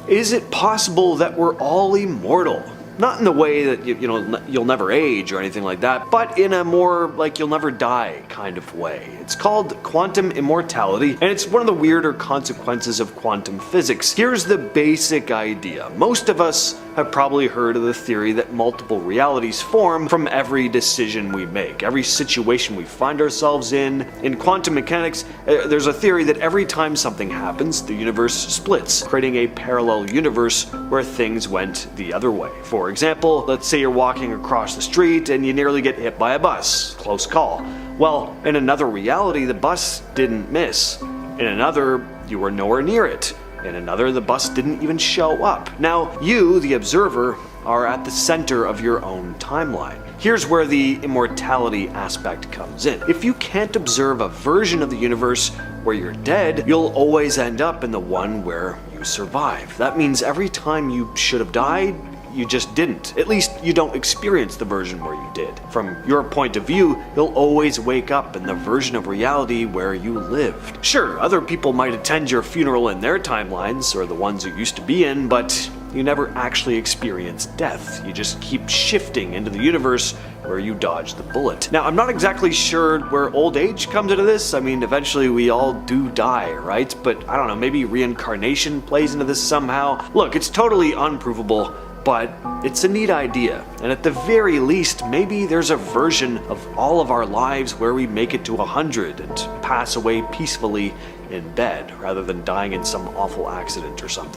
Is it possible that we're all immortal? Not in the way that you'll never age or anything like that, but in a more like you'll never die kind of way. It's called quantum immortality, and it's one of the weirder consequences of quantum physics. Here's the basic idea. Most of us have probably heard of the theory that multiple realities form from every decision we make, every situation we find ourselves in. In quantum mechanics, there's a theory that every time something happens, the universe splits, creating a parallel universe where things went the other way. For example, let's say you're walking across the street and you nearly get hit by a bus. Close call. Well, in another reality, the bus didn't miss. In another, you were nowhere near it. In another, the bus didn't even show up. Now, you, the observer, are at the center of your own timeline. Here's where the immortality aspect comes in. If you can't observe a version of the universe where you're dead, you'll always end up in the one where you survive. That means every time you should have died, you just didn't. At least you don't experience the version where you did. From your point of view, you'll always wake up in the version of reality where you lived. Sure, other people might attend your funeral in their timelines, or the ones you used to be in, but you never actually experience death. You just keep shifting into the universe where you dodged the bullet. Now, I'm not exactly sure where old age comes into this. I mean, eventually we all do die, right? But I don't know, maybe reincarnation plays into this somehow. Look, it's totally unprovable, but it's a neat idea, and at the very least, maybe there's a version of all of our lives where we make it to 100 and pass away peacefully in bed, rather than dying in some awful accident or something.